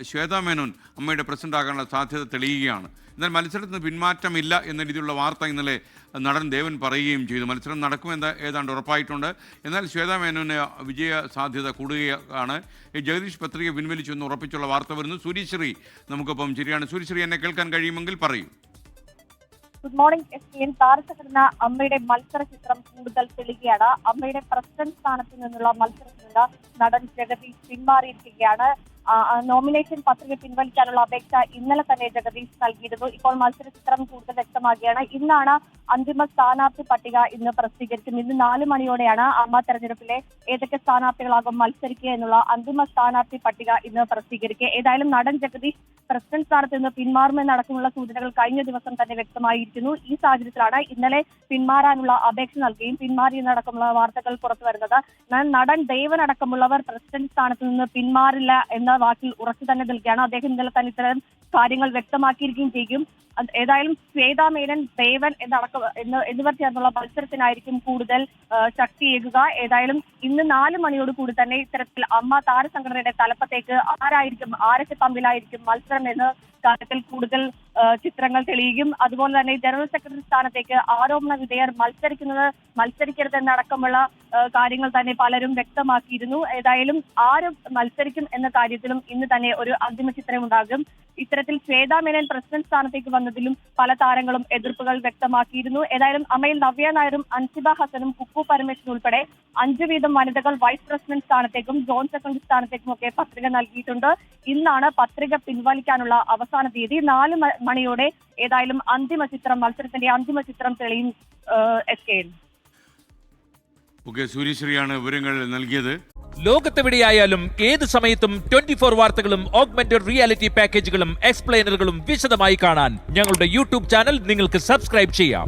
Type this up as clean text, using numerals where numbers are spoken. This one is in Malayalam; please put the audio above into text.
ശ്വേതാ മേനോൻ അമ്മയുടെ പ്രസിഡന്റ് ആകാനുള്ള സാധ്യത തെളിയുകയാണ്. എന്നാൽ മത്സരത്തിൽ നിന്ന് പിന്മാറ്റമില്ല എന്ന രീതിയിലുള്ള വാർത്ത ഇന്നലെ നടൻ ദേവൻ പറയുകയും ചെയ്തു. മത്സരം നടക്കുമെന്ന് ഏതാണ്ട് ഉറപ്പായിട്ടുണ്ട്. എന്നാൽ ശ്വേതാ മേനോന് വിജയ സാധ്യത കൂടുകയാണ്. ജഗദീഷ് പത്രിക പിൻവലിച്ചു എന്ന് ഉറപ്പിച്ചുള്ള വാർത്ത വരുന്നു. സൂര്യശ്രീ നമുക്കൊപ്പം ശരിയാണ്. സൂര്യശ്രീ, എന്നെ കേൾക്കാൻ കഴിയുമെങ്കിൽ പറയൂ. Good morning. താരസംഘടന അമ്മയുടെ മത്സര ചിത്രം കൂടുതൽ തെളിയുകയാണ്. അമ്മയുടെ പ്രസിഡന്റ് സ്ഥാനത്ത് നിന്നുള്ള മത്സരത്തിൽ നിന്ന് നടൻ ജഗദീഷ് പിന്മാറിയിരിക്കുകയാണ്. നോമിനേഷൻ പത്രിക പിൻവലിക്കാനുള്ള അപേക്ഷ ഇന്നലെ തന്നെ ജഗദീഷ് നൽകിയിരുന്നു. ഇപ്പോൾ മത്സര ചിത്രം കൂടുതൽ വ്യക്തമാക്കുകയാണ്. ഇന്നാണ് അന്തിമ സ്ഥാനാർത്ഥി പട്ടിക ഇന്ന് പ്രസിദ്ധീകരിക്കും. ഇന്ന് 4 മണിയോടെയാണ് അമ്മ തെരഞ്ഞെടുപ്പിലെ ഏതൊക്കെ സ്ഥാനാർത്ഥികളാകും മത്സരിക്കുക എന്നുള്ള അന്തിമ സ്ഥാനാർത്ഥി പട്ടിക ഇന്ന് പ്രസിദ്ധീകരിക്കുക. ഏതായാലും നടൻ ജഗദീഷ് പ്രസിഡന്റ് സ്ഥാനത്ത് നിന്ന് പിന്മാറുമെന്നടക്കമുള്ള സൂചനകൾ കഴിഞ്ഞ ദിവസം തന്നെ വ്യക്തമായിരിക്കുന്നു. ഈ സാഹചര്യത്തിലാണ് ഇന്നലെ പിന്മാറാനുള്ള അപേക്ഷ നൽകുകയും പിന്മാറിയെന്നടക്കമുള്ള വാർത്തകൾ പുറത്തു വരുന്നത്. നടൻ ദേവൻ അടക്കമുള്ളവർ പ്രസിഡന്റ് സ്ഥാനത്ത് നിന്ന് പിന്മാറില്ല എന്ന വാക്കിൽ ഉറച്ചു തന്നെ നിൽക്കുകയാണ്. അദ്ദേഹം ഇന്നലെ തന്നെ ഇത്തരം കാര്യങ്ങൾ വ്യക്തമാക്കിയിരിക്കുകയും ചെയ്യും. ഏതായാലും ശ്വേതാ മേനോൻ, ദേവൻ എന്നിവർ ചേർന്നുള്ള മത്സരത്തിനായിരിക്കും കൂടുതൽ ശക്തിയേകുക. ഏതായാലും ഇന്ന് 4 മണിയോട് കൂടി തന്നെ ഇത്തരത്തിൽ അമ്മ താരസംഘടനയുടെ തലപ്പത്തേക്ക് ആരൊക്കെ തമ്മിലായിരിക്കും മത്സരം എന്ന കാര്യത്തിൽ കൂടുതൽ ചിത്രങ്ങൾ തെളിയുകയും അതുപോലെ തന്നെ ജനറൽ സെക്രട്ടറി സ്ഥാനത്തേക്ക് ആരോപണ വിധേയർ മത്സരിക്കരുതെന്നടക്കമുള്ള കാര്യങ്ങൾ തന്നെ പലരും വ്യക്തമാക്കിയിരുന്നു. ഏതായാലും ആര് മത്സരിക്കും എന്ന കാര്യത്തിലും ഇന്ന് തന്നെ ഒരു അന്തിമ ചിത്രം ഉണ്ടാകും. ഇത്തരത്തിൽ ശ്വേതാ മേനോൻ പ്രസിഡന്റ് സ്ഥാനത്തേക്ക് വന്നതിലും പല താരങ്ങളും എതിർപ്പുകൾ വ്യക്തമാക്കിയിരുന്നു. ഏതായാലും അമ്മയിൽ നവ്യ നായരും അൻസിബ ഹസനും കുക്കു പരമേശ്വരനും ഉൾപ്പെടെ 5 വീതം വനിതകൾ വൈസ് പ്രസിഡന്റ് സ്ഥാനത്തേക്കും ജോയിന്റ് സെക്രട്ടറി സ്ഥാനത്തേക്കും ഒക്കെ പത്രിക നൽകിയിട്ടുണ്ട്. ഇന്നാണ് പത്രിക പിൻവലിക്കാനുള്ള അവസാന തീയതി. 4 മണിയോടെ ഏതായാലും മത്സരത്തിന്റെ അന്തിമ ചിത്രം തെളിയും. സൂര്യശ്രീയാണ് വിവരങ്ങൾ നൽകിയത്. ലോകത്തെവിടെയായാലും ഏത് സമയത്തും 24 വാർത്തകളും ഓഗ്മെന്റഡ് റിയാലിറ്റി പാക്കേജുകളും എക്സ്പ്ലെയിനറുകളും വിശദമായി കാണാൻ ഞങ്ങളുടെ യൂട്യൂബ് ചാനൽ നിങ്ങൾക്ക് സബ്സ്ക്രൈബ് ചെയ്യാം.